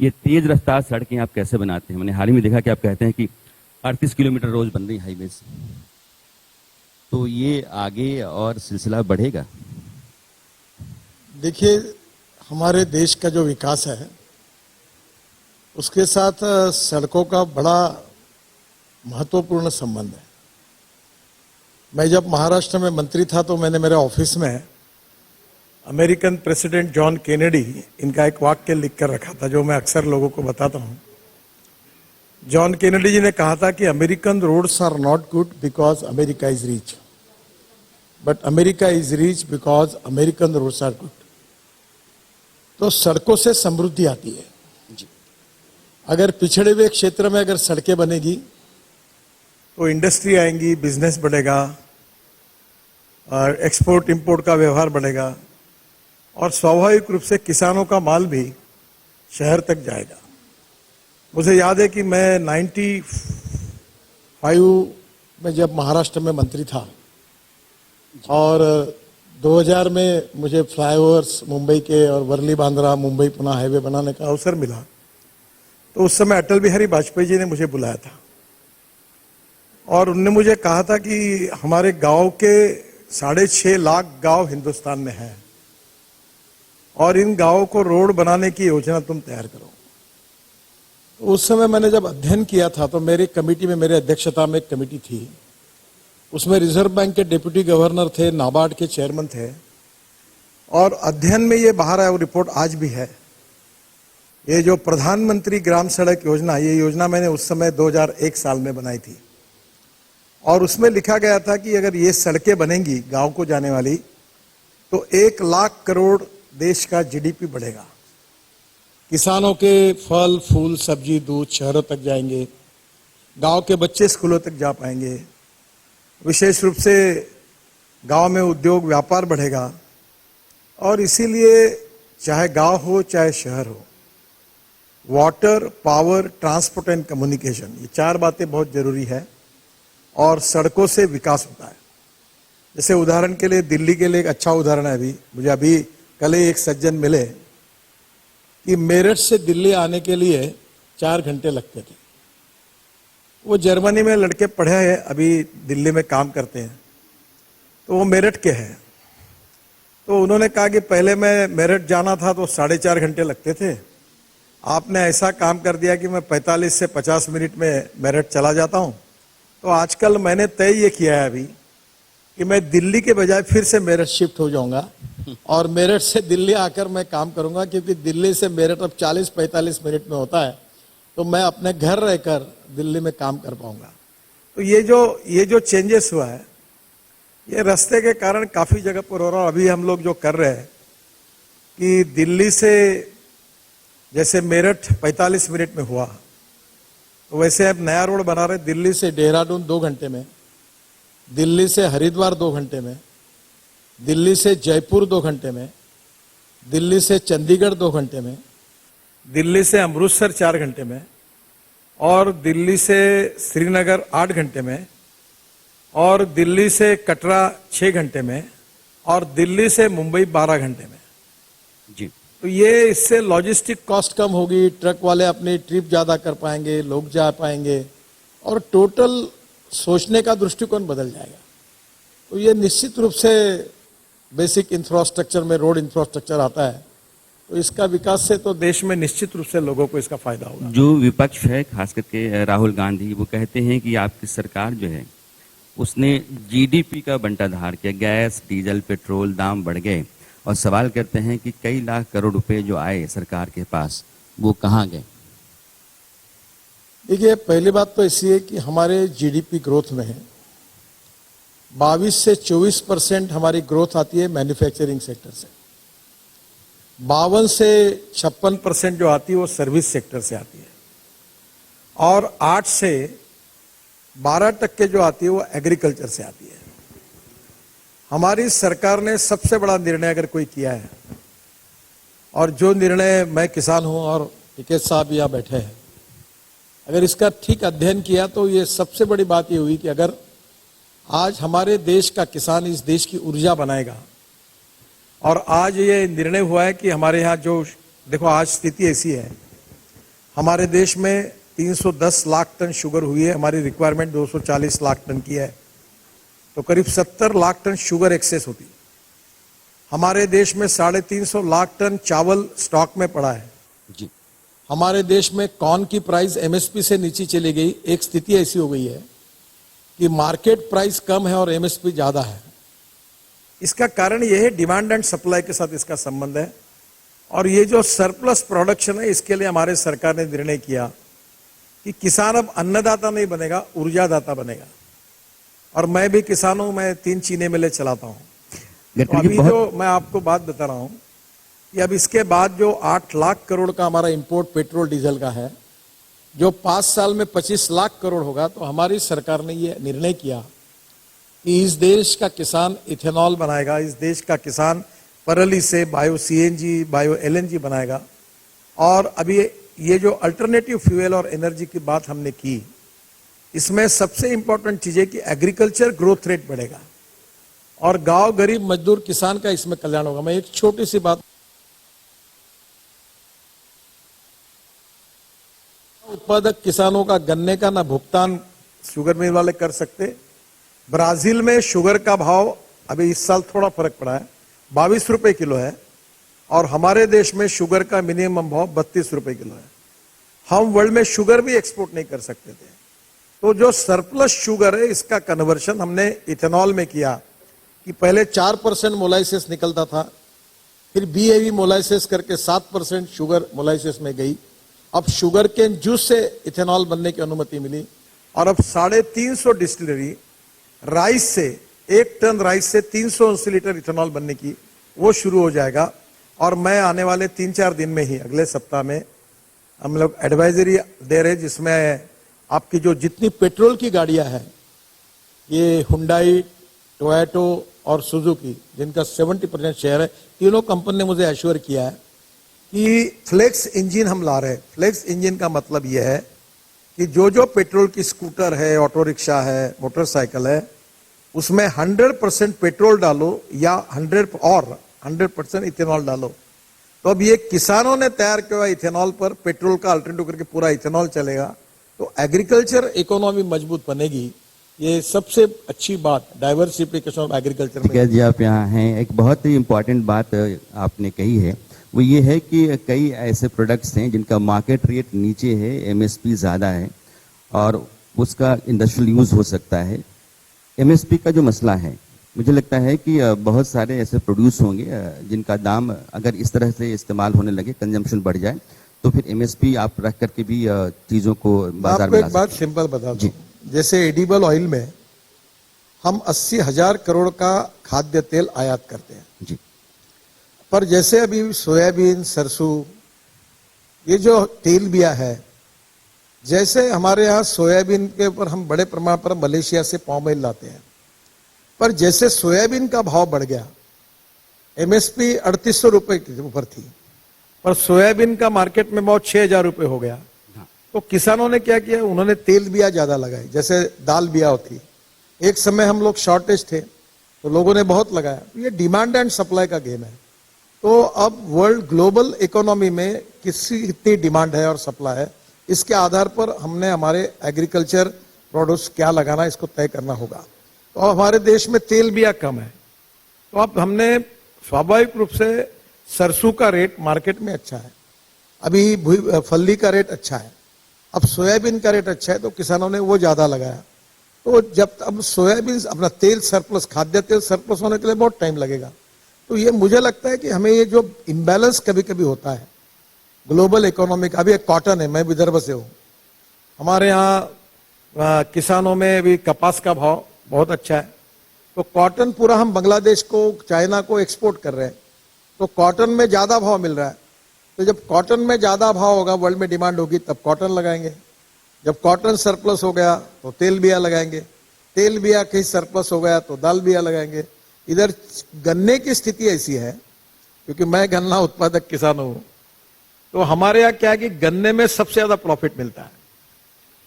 ये तेज रफ्तार सड़कें आप कैसे बनाते हैं? मैंने हाल ही में देखा कि आप कहते हैं कि 38 किलोमीटर रोज बन रही हाईवे से, तो ये आगे और सिलसिला बढ़ेगा? देखिए, हमारे देश का जो विकास है उसके साथ सड़कों का बड़ा महत्वपूर्ण संबंध है। मैं जब महाराष्ट्र में मंत्री था तो मैंने मेरे ऑफिस में अमेरिकन प्रेसिडेंट जॉन केनेडी, इनका एक वाक्य लिख कर रखा था जो मैं अक्सर लोगों को बताता हूं। जॉन केनेडी जी ने कहा था कि American roads are not good because America is rich, but America is rich because American roads are good. तो सड़कों से समृद्धि आती है। अगर पिछड़े हुए क्षेत्र में अगर सड़कें बनेगी तो इंडस्ट्री आएंगी, बिजनेस बढ़ेगा, और एक्सपोर्ट इंपोर्ट का व्यवहार बढ़ेगा, और स्वाभाविक रूप से किसानों का माल भी शहर तक जाएगा। मुझे याद है कि मैं 95 में जब महाराष्ट्र में मंत्री था और 2000 में मुझे फ्लाईओवर्स मुंबई के और वर्ली बांद्रा मुंबई पुणे हाईवे बनाने का अवसर मिला, तो उस समय अटल बिहारी वाजपेयी जी ने मुझे बुलाया था और उनने मुझे कहा था कि हमारे गांव के 6.5 लाख गांव हिंदुस्तान में हैं और इन गांवों को रोड बनाने की योजना तुम तैयार करो। तो उस समय मैंने जब अध्ययन किया था तो मेरी कमेटी में, मेरे अध्यक्षता में एक कमेटी थी, उसमें रिजर्व बैंक के डिप्टी गवर्नर थे, नाबार्ड के चेयरमैन थे, और अध्ययन में ये बाहर आया, वो रिपोर्ट आज भी है। ये जो प्रधानमंत्री ग्राम सड़क योजना, ये योजना मैंने उस समय 2001 साल में बनाई थी और उसमें लिखा गया था कि अगर ये सड़कें बनेंगी गांव को जाने वाली तो 1 लाख करोड़ देश का जीडीपी बढ़ेगा। किसानों के फल फूल सब्जी दूध शहरों तक जाएंगे, गांव के बच्चे स्कूलों तक जा पाएंगे, विशेष रूप से गांव में उद्योग व्यापार बढ़ेगा। और इसीलिए चाहे गांव हो चाहे शहर हो, water, power, transport and communication, ये 4 बातें बहुत जरूरी है और सड़कों से विकास होता है। जैसे उदाहरण के लिए दिल्ली के लिए एक अच्छा उदाहरण है। मुझे अभी कल ही एक सज्जन मिले कि मेरठ से दिल्ली आने के लिए 4 घंटे लगते थे। वो जर्मनी में लड़के पढ़े हैं, अभी दिल्ली में काम करते हैं, तो वो मेरठ के हैं। तो उन्होंने कहा कि पहले मैं मेरठ जाना था तो 4.5 घंटे लगते थे, आपने ऐसा काम कर दिया कि मैं 45 से 50 मिनट में मेरठ चला जाता हूं। तो आजकल मैंने तय ये किया है अभी कि मैं दिल्ली के बजाय फिर से मेरठ शिफ्ट हो जाऊंगा और मेरठ से दिल्ली आकर मैं काम करूंगा, क्योंकि दिल्ली से मेरठ अब 40-45 मिनट में होता है, तो मैं अपने घर रहकर दिल्ली में काम कर पाऊंगा। तो ये जो चेंजेस हुआ है, ये रास्ते के कारण काफी जगह पर हो रहा है। अभी हम लोग जो कर रहे हैं कि दिल्ली से जैसे मेरठ 45 मिनट में हुआ, तो वैसे अब नया रोड बना रहे, दिल्ली से देहरादून 2 घंटे में, दिल्ली से हरिद्वार 2 घंटे में, दिल्ली से जयपुर 2 घंटे में, दिल्ली से चंडीगढ़ 2 घंटे में, दिल्ली से अमृतसर 4 घंटे में, और दिल्ली से श्रीनगर 8 घंटे में, और दिल्ली से कटरा 6 घंटे में, और दिल्ली से मुंबई 12 घंटे में। जी, तो ये इससे लॉजिस्टिक कॉस्ट कम होगी, ट्रक वाले अपनी ट्रिप ज्यादा कर पाएंगे, लोग जा पाएंगे, और टोटल सोचने का दृष्टिकोण बदल जाएगा। तो ये निश्चित रूप से बेसिक इंफ्रास्ट्रक्चर में रोड इंफ्रास्ट्रक्चर आता है, तो इसका विकास से तो देश में निश्चित रूप से लोगों को इसका फायदा होगा। जो विपक्ष है, खास करके राहुल गांधी, वो कहते हैं कि आपकी सरकार जो है उसने जीडीपी का बंटाधार किया, गैस डीजल पेट्रोल दाम बढ़ गए, और सवाल करते हैं कि कई लाख करोड़ रुपए जो आए सरकार के पास वो कहाँ गए? देखिए, पहली बात तो ऐसी है कि हमारे जीडीपी ग्रोथ में 22 से 24% हमारी ग्रोथ आती है मैन्युफैक्चरिंग सेक्टर से, 52 से 56% जो आती है वो सर्विस सेक्टर से आती है, और 8 से 12% जो आती है वो एग्रीकल्चर से आती है। हमारी सरकार ने सबसे बड़ा निर्णय अगर कोई किया है, और जो निर्णय, मैं किसान हूं और टिकैत साहब यहाँ बैठे हैं, अगर इसका ठीक अध्ययन किया तो ये सबसे बड़ी बात ये हुई कि अगर आज हमारे देश का किसान इस देश की ऊर्जा बनाएगा, और आज ये निर्णय हुआ है कि हमारे यहाँ जो, देखो आज स्थिति ऐसी है हमारे देश में 310 लाख टन शुगर हुई है, हमारी रिक्वायरमेंट 240 लाख टन की है, तो करीब 70 लाख टन शुगर एक्सेस होती है। हमारे देश में 350 लाख टन चावल स्टॉक में पड़ा है। जी। हमारे देश में कॉर्न की प्राइस एमएसपी से नीचे चली गई। एक स्थिति ऐसी हो गई है कि मार्केट प्राइस कम है और एमएसपी ज्यादा है। इसका कारण यह है डिमांड एंड सप्लाई के साथ इसका संबंध है। और ये जो सरप्लस प्रोडक्शन है, इसके लिए हमारे सरकार ने निर्णय किया कि किसान अब अन्नदाता नहीं बनेगा, ऊर्जादाता बनेगा। और मैं भी किसान हूं, मैं 3 चीनी मिलें चलाता हूं। तो अभी जो मैं आपको बात बता रहा हूं कि अब इसके बाद जो 8 लाख करोड़ का हमारा इंपोर्ट पेट्रोल डीजल का है, जो 5 साल में 25 लाख करोड़ होगा, तो हमारी सरकार ने ये निर्णय किया कि इस देश का किसान इथेनॉल बनाएगा, इस देश का किसान परली से बायो सीएनजी, बायो एलएनजी बनाएगा। और अभी ये जो अल्टरनेटिव फ्यूल और एनर्जी की बात हमने की, इसमें सबसे इंपॉर्टेंट चीज है कि एग्रीकल्चर ग्रोथ रेट बढ़ेगा और गांव गरीब मजदूर किसान का इसमें कल्याण होगा। मैं एक छोटी सी बात, उत्पादक किसानों का गन्ने का ना भुगतान शुगर मिल वाले कर सकते। ब्राजील में शुगर का भाव अभी इस साल थोड़ा फर्क पड़ा है, 22 रुपए किलो है, और हमारे देश में शुगर का मिनिमम भाव 32 रुपए किलो है। हम वर्ल्ड में शुगर भी एक्सपोर्ट नहीं कर सकते थे। तो जो सरप्लस शुगर है, इसका कन्वर्शन हमने इथेनॉल में किया कि पहले 4% मोलाइसिस निकलता था, फिर बीएवी मोलाइसिस करके 7% शुगर मोलाइसिस में गई। अब शुगर केन जूस से इथेनॉल बनने की अनुमति मिली और अब 350 डिस्टिलरी राइस से, 1 टन राइस से 380 लीटर इथेनॉल बनने की वो शुरू हो जाएगा। और मैं आने वाले 3-4 दिन में ही, अगले सप्ताह में हम लोग एडवाइजरी दे रहे, जिसमें आपकी जो जितनी पेट्रोल की गाड़ियां हैं, ये हुंडई, टोयोटो और सुजुकी, जिनका 70% शेयर है, तीनों कंपनी ने मुझे एश्योर किया है कि फ्लेक्स इंजन हम ला रहे हैं। फ्लेक्स इंजन का मतलब यह है कि जो पेट्रोल की स्कूटर है, ऑटो रिक्शा है, मोटरसाइकिल है, उसमें 100% पेट्रोल डालो या 100% इथेनॉल डालो। तो अब ये किसानों ने तैयार किया हुआ इथेनॉल पर पेट्रोल का अल्टरनेटिव करके पूरा इथेनॉल चलेगा, तो एग्रीकल्चर इकोनॉमी मजबूत बनेगी। ये सबसे अच्छी बात डाइवर्सिफिकेशन ऑफ एग्रीकल्चर में। जी, आप यहाँ हैं, एक बहुत ही इम्पोर्टेंट बात आपने कही है, वो ये है कि कई ऐसे प्रोडक्ट्स हैं जिनका मार्केट रेट नीचे है, एमएसपी ज़्यादा है और उसका इंडस्ट्रियल यूज़ हो सकता है। एमएसपी का जो मसला है, मुझे लगता है कि बहुत सारे ऐसे प्रोड्यूस होंगे जिनका दाम अगर इस तरह से इस्तेमाल होने लगे, कंजम्पशन बढ़ जाए, तो फिर एमएसपी आप रख करके भी चीज़ों को बाजार में ला सकते हैं। एक बात सिंपल बता दूं, जैसे एडिबल ऑयल में हम 80,000 करोड़ का खाद्य तेल आयात करते हैं जी, पर जैसे अभी सोयाबीन, सरसों, ये जो तेल बिया है, जैसे हमारे यहाँ सोयाबीन के ऊपर हम बड़े प्रमाण पर मलेशिया से पाम ऑयल लाते हैं, पर जैसे सोयाबीन का भाव बढ़ गया, एमएसपी 3800 रुपए के ऊपर थी, पर सोयाबीन का मार्केट में भाव 6000 रुपए हो गया। तो किसानों ने क्या किया, उन्होंने तेल बिया ज्यादा लगाई, जैसे दाल बिया होती। एक समय हम लोग शॉर्टेज थे तो लोगों ने बहुत लगाया। ये डिमांड एंड सप्लाई का गेम है। तो अब वर्ल्ड ग्लोबल इकोनॉमी में कितनी डिमांड है और सप्लाई है, इसके आधार पर हमने हमारे एग्रीकल्चर प्रोडक्ट्स क्या लगाना, इसको तय करना होगा। तो हमारे देश में तेल बिया कम है, तो अब हमने स्वाभाविक रूप से सरसों का रेट मार्केट में अच्छा है, अभी फल्ली का रेट अच्छा है, अब सोयाबीन का रेट अच्छा है, तो किसानों ने वो ज्यादा लगाया। तो जब अब सोयाबीन अपना तेल सरप्लस, खाद्य तेल सरप्लस होने के लिए बहुत टाइम लगेगा। तो ये मुझे लगता है कि हमें ये जो इम्बैलेंस कभी कभी होता है ग्लोबल इकोनॉमी का, अभी एक कॉटन है, मैं विदर्भ से हूँ, हमारे यहाँ किसानों में अभी कपास का भाव बहुत अच्छा है, तो कॉटन पूरा हम बांग्लादेश को, चाइना को एक्सपोर्ट कर रहे हैं, तो कॉटन में ज्यादा भाव मिल रहा है। तो जब कॉटन में ज्यादा भाव होगा, वर्ल्ड में डिमांड होगी, तब कॉटन लगाएंगे। जब कॉटन सरप्लस हो गया तो तेल बिया लगाएंगे, तेल बिया कहीं सरप्लस हो गया तो दाल बिया लगाएंगे। इधर गन्ने की स्थिति ऐसी है, क्योंकि मैं गन्ना उत्पादक किसान हूं, तो हमारे यहाँ क्या है कि गन्ने में सबसे ज्यादा प्रॉफिट मिलता है।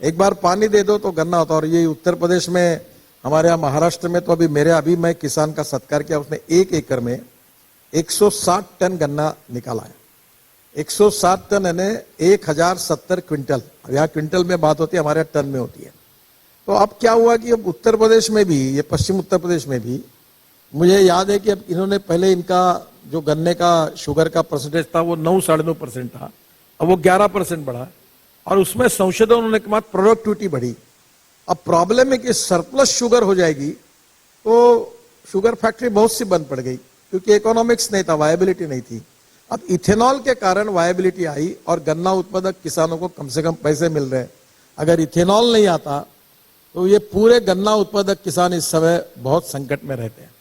एक बार पानी दे दो तो गन्ना होता है। और ये उत्तर प्रदेश में, हमारे यहाँ महाराष्ट्र में, तो अभी मैं किसान का सत्कार किया, उसने 1 एकड़ में 160 टन गन्ना निकाला है। 107 टन यानी 1070 क्विंटल। यहाँ क्विंटल में बात होती है, हमारे यहाँ टन में होती है। तो अब क्या हुआ कि अब उत्तर प्रदेश में भी, ये पश्चिम उत्तर प्रदेश में भी, मुझे याद है कि अब इन्होंने पहले इनका जो गन्ने का शुगर का परसेंटेज था वो 9-9.5% था, अब वो 11% बढ़ा, और उसमें संशोधन होने के बाद प्रोडक्टिविटी बढ़ी। अब प्रॉब्लम है कि सरप्लस शुगर हो जाएगी तो शुगर फैक्ट्री बहुत सी बंद पड़ गई, क्योंकि इकोनॉमिक्स नहीं था, वायबिलिटी नहीं थी। अब इथेनॉल के कारण वायबिलिटी आई और गन्ना उत्पादक किसानों को कम से कम पैसे मिल रहे हैं। अगर इथेनॉल नहीं आता तो ये पूरे गन्ना उत्पादक किसान इस समय बहुत संकट में रहते हैं।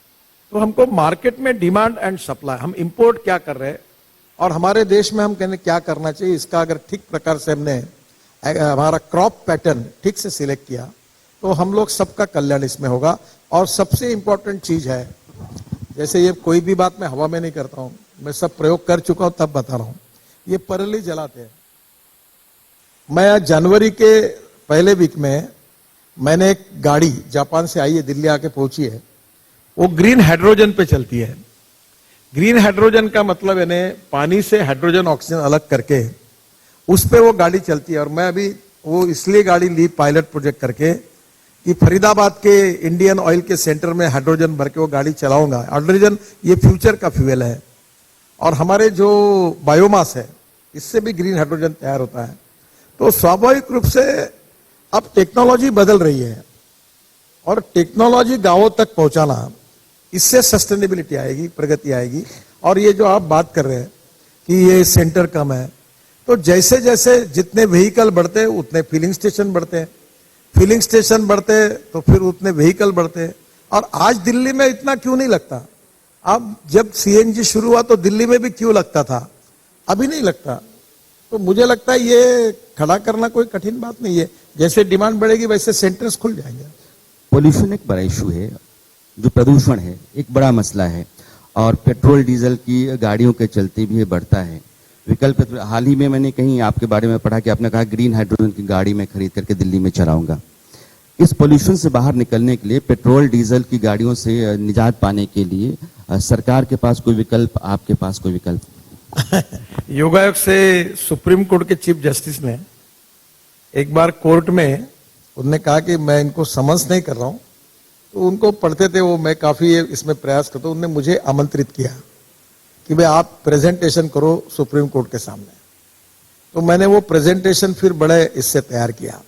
तो हमको मार्केट में डिमांड एंड सप्लाई, हम इंपोर्ट क्या कर रहे हैं और हमारे देश में हम कहने क्या करना चाहिए, इसका अगर ठीक प्रकार से हमने हमारा क्रॉप पैटर्न ठीक से सिलेक्ट किया तो हम लोग सबका कल्याण इसमें होगा। और सबसे इंपॉर्टेंट चीज है, जैसे ये कोई भी बात मैं हवा में नहीं करता हूं, मैं सब प्रयोग कर चुका हूं तब बता रहा हूं। ये परली जलाते हैं। मैं जनवरी के पहले वीक में मैंने एक गाड़ी जापान से आई है, दिल्ली आके पहुंची है, वो ग्रीन हाइड्रोजन पे चलती है। ग्रीन हाइड्रोजन का मतलब यानी पानी से हाइड्रोजन ऑक्सीजन अलग करके उस पे वो गाड़ी चलती है। और मैं अभी वो इसलिए गाड़ी ली पायलट प्रोजेक्ट करके कि फरीदाबाद के इंडियन ऑयल के सेंटर में हाइड्रोजन भर के वो गाड़ी चलाऊंगा। हाइड्रोजन ये फ्यूचर का फ्यूल है और हमारे जो बायोमास है इससे भी ग्रीन हाइड्रोजन तैयार होता है। तो स्वाभाविक रूप से अब टेक्नोलॉजी बदल रही है और टेक्नोलॉजी गांवों तक पहुंचाना, इससे सस्टेनेबिलिटी आएगी, प्रगति आएगी। और ये जो आप बात कर रहे हैं कि ये सेंटर कम है, तो जैसे जैसे जितने व्हीकल बढ़ते हैं उतने फिलिंग स्टेशन बढ़ते हैं, फिलिंग स्टेशन बढ़ते तो फिर उतने व्हीकल बढ़ते हैं। और आज दिल्ली में इतना क्यों नहीं लगता? अब जब सीएनजी शुरू हुआ तो दिल्ली में भी क्यों लगता था, अभी नहीं लगता। तो मुझे लगता है ये खड़ा करना कोई कठिन बात नहीं है, जैसे डिमांड बढ़ेगी वैसे सेंटर्स खुल जाएंगे। पोल्यूशन एक बड़ा इशू है, जो प्रदूषण है एक बड़ा मसला है, और पेट्रोल डीजल की गाड़ियों के चलते भी ये बढ़ता है। विकल्प हाल ही में मैंने कहीं आपके बारे में पढ़ा कि आपने कहा ग्रीन हाइड्रोजन की गाड़ी में खरीद करके दिल्ली में चलाऊंगा। इस पोल्यूशन से बाहर निकलने के लिए, पेट्रोल डीजल की गाड़ियों से निजात पाने के लिए सरकार के पास कोई विकल्प, आपके पास कोई विकल्प? योग आयोग से सुप्रीम कोर्ट के चीफ जस्टिस ने एक बार कोर्ट में उन्होंने कहा कि मैं इनको समझ नहीं कर रहा हूं, तो उनको पढ़ते थे वो, मैं काफी इसमें प्रयास करता हूं। उन्होंने मुझे आमंत्रित किया कि भाई आप प्रेजेंटेशन करो सुप्रीम कोर्ट के सामने। तो मैंने वो प्रेजेंटेशन फिर बड़े इससे तैयार किया।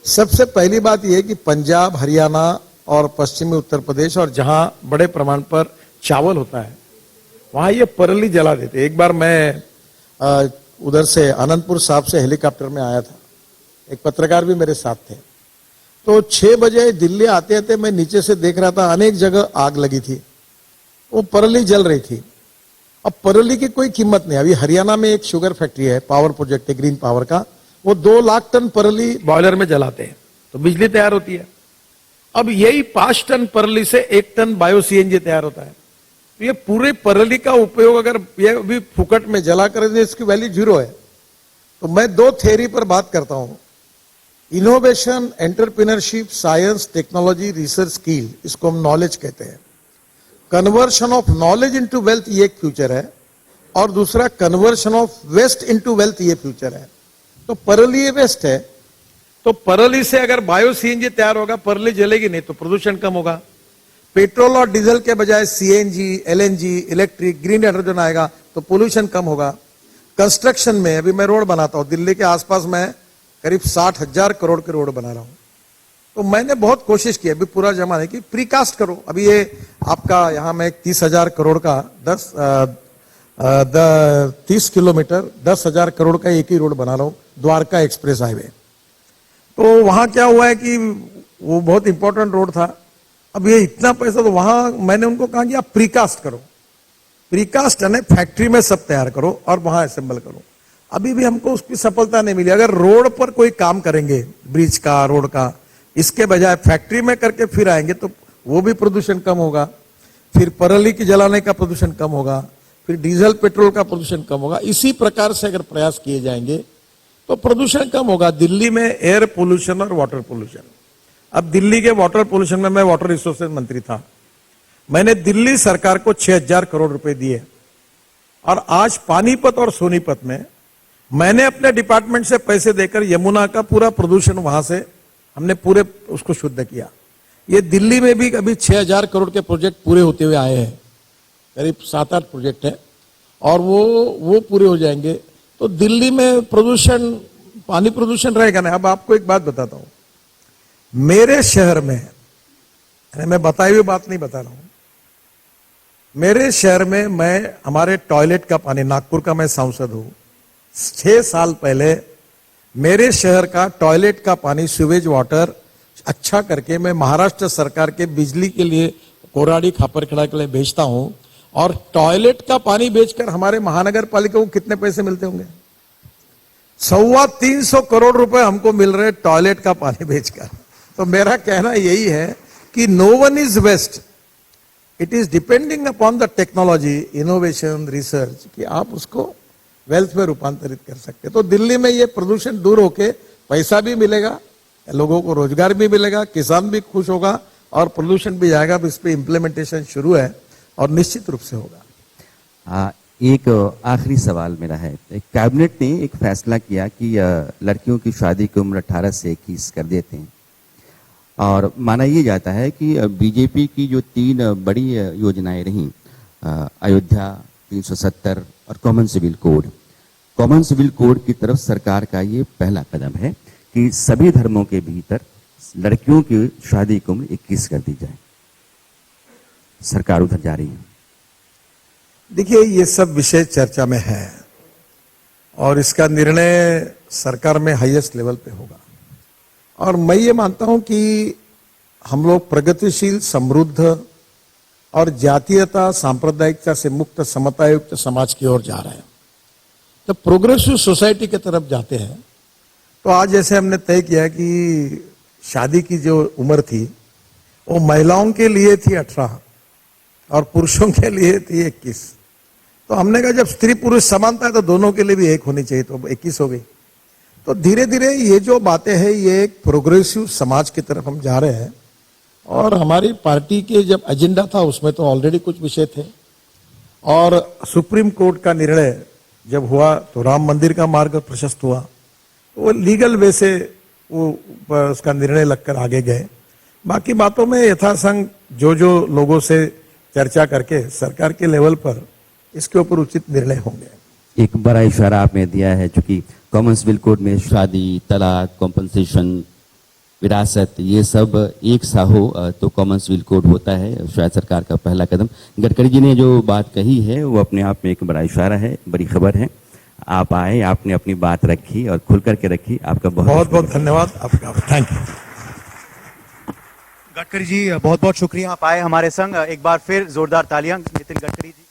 सबसे पहली बात यह कि पंजाब, हरियाणा और पश्चिमी उत्तर प्रदेश और जहां बड़े प्रमाण पर चावल होता है वहां ये परली जला देते। एक बार मैं उधर से आनंदपुर साहब से हेलीकॉप्टर में आया था, एक पत्रकार भी मेरे साथ थे। तो 6 बजे दिल्ली आते आते मैं नीचे से देख रहा था अनेक जगह आग लगी थी, वो परली जल रही थी। अब परली की कोई कीमत नहीं। अभी हरियाणा में एक शुगर फैक्ट्री है, पावर प्रोजेक्ट है ग्रीन पावर का, वो 2 लाख टन परली बॉयलर में जलाते हैं तो बिजली तैयार होती है। अब यही 5 टन परली से 1 टन बायो सीएनजी तैयार होता है। तो ये पूरे परली का उपयोग अगर ये भी फुकट में जला कर दे, इसकी वैल्यू 0 है। तो मैं 2 थ्योरी पर बात करता हूं, innovation, entrepreneurship, science, technology, research, skill, इसको हम नॉलेज कहते हैं। Conversion of knowledge into wealth ये एक फ्यूचर है, और दूसरा conversion of waste into wealth ये फ्यूचर है। तो परली ये वेस्ट है, तो परली से अगर बायो सीएनजी तैयार होगा, परली जलेगी नहीं तो प्रदूषण कम होगा। पेट्रोल और डीजल के बजाय CNG, LNG, electric, green hydrogen आएगा तो पोल्यूशन कम होगा। कंस्ट्रक्शन में अभी मैं रोड बनाता हूं, दिल्ली के आसपास मैं करीब 60,000 करोड़ के रोड बना रहा हूं। तो मैंने बहुत कोशिश की, अभी पूरा जमा नहीं कि प्रीकास्ट करो। अभी ये आपका यहां मैं 30,000 करोड़ का 30 किलोमीटर 10,000 करोड़ का एक ही रोड बना रहा हूं, द्वारका एक्सप्रेस हाईवे। तो वहां क्या हुआ है कि वो बहुत इंपॉर्टेंट रोड था। अब ये इतना पैसा, तो वहां मैंने उनको कहा कि आप प्रीकास्ट करो। प्रीकास्ट यानी फैक्ट्री में सब तैयार करो और वहां असेंबल करो। अभी भी हमको उसकी सफलता नहीं मिली। अगर रोड पर कोई काम करेंगे, ब्रिज का, रोड का, इसके बजाय फैक्ट्री में करके फिर आएंगे तो वो भी प्रदूषण कम होगा, फिर परली की जलाने का प्रदूषण कम होगा, फिर डीजल पेट्रोल का प्रदूषण कम होगा। इसी प्रकार से अगर प्रयास किए जाएंगे तो प्रदूषण कम होगा। दिल्ली में एयर पोल्यूशन और वाटर पोल्यूशन, अब दिल्ली के वाटर पोल्यूशन में मैं वाटर रिसोर्सेज मंत्री था, मैंने दिल्ली सरकार को 6,000 करोड़ रुपए दिए और आज पानीपत और सोनीपत में मैंने अपने डिपार्टमेंट से पैसे देकर यमुना का पूरा प्रदूषण वहां से हमने पूरे उसको शुद्ध किया। ये दिल्ली में भी अभी 6,000 करोड़ के प्रोजेक्ट पूरे होते हुए आए हैं, करीब 7-8 प्रोजेक्ट है और वो पूरे हो जाएंगे तो दिल्ली में प्रदूषण, पानी प्रदूषण रहेगा ना। अब आपको एक बात बताता हूं, मेरे शहर में, मैं बताई हुई बात नहीं बता रहा हूं, मेरे शहर में मैं हमारे टॉयलेट का पानी, नागपुर का मैं सांसद हूं, 6 साल पहले मेरे शहर का टॉयलेट का पानी, सीवेज वाटर अच्छा करके मैं महाराष्ट्र सरकार के बिजली के लिए कोराडी खापरखेड़ा के लिए बेचता हूं और टॉयलेट का पानी बेचकर हमारे महानगर पालिका को कितने पैसे मिलते होंगे? 325 करोड़ रुपए हमको मिल रहे टॉयलेट का पानी बेचकर। तो मेरा कहना यही है कि no one is waste, it is depending upon the technology, innovation, research, कि आप उसको वेल्थ में रूपांतरित कर सकते। तो दिल्ली में ये प्रदूषण दूर होके पैसा भी मिलेगा, लोगों को रोजगार भी मिलेगा, किसान भी खुश होगा और प्रदूषण भी जाएगा। इस पे इम्प्लीमेंटेशन शुरू है और निश्चित रूप से होगा। एक आखिरी सवाल मेरा है, कैबिनेट ने एक फैसला किया कि लड़कियों की शादी की उम्र 18 से 21 कर देते हैं और माना यह जाता है कि बीजेपी की जो 3 बड़ी योजनाएं रहीं, अयोध्या, 370 और कॉमन सिविल कोड की तरफ सरकार का ये पहला कदम है कि सभी धर्मों के भीतर लड़कियों की शादी की उम्र 21 कर दी जाए। सरकार उधर जा रही है। देखिए, ये सब विषय चर्चा में है और इसका निर्णय सरकार में हाईएस्ट लेवल पे होगा और मैं ये मानता हूं कि हम लोग प्रगतिशील, समृद्ध और जातीयता, सांप्रदायिकता से मुक्त, समतायुक्त समाज की ओर जा रहे हैं। तो प्रोग्रेसिव सोसाइटी की तरफ जाते हैं। तो आज जैसे हमने तय किया कि शादी की जो उम्र थी वो महिलाओं के लिए थी 18 और पुरुषों के लिए थी 21। तो हमने कहा जब स्त्री पुरुष समानता है तो दोनों के लिए भी एक होनी चाहिए, तो 21 हो गई। तो धीरे धीरे ये जो बातें हैं, ये एक प्रोग्रेसिव समाज की तरफ हम जा रहे हैं और हमारी पार्टी के जब एजेंडा था उसमें तो ऑलरेडी कुछ विषय थे और सुप्रीम कोर्ट का निर्णय जब हुआ तो राम मंदिर का मार्ग प्रशस्त हुआ, तो वो लीगल वे से वो उसका निर्णय लगकर आगे गए। बाकी बातों में यथासंग जो लोगों से चर्चा करके सरकार के लेवल पर इसके ऊपर उचित निर्णय होंगे। एक बड़ा इशारा आपने दिया है, चूंकि कॉमन सिविल कोड में शादी, तलाक, कॉम्पनसेशन, विरासत, ये सब एक सा हो तो कॉमन सिविल कोड होता है, शायद सरकार का पहला कदम। गडकरी जी ने जो बात कही है वो अपने आप में एक बड़ा इशारा है, बड़ी खबर है। आप आए, आपने अपनी बात रखी और खुल करके रखी, आपका बहुत बहुत धन्यवाद आपका। थैंक यू गडकरी जी, बहुत बहुत शुक्रिया, आप आए हमारे संग। एक बार फिर जोरदार तालियां नितिन गडकरी जी।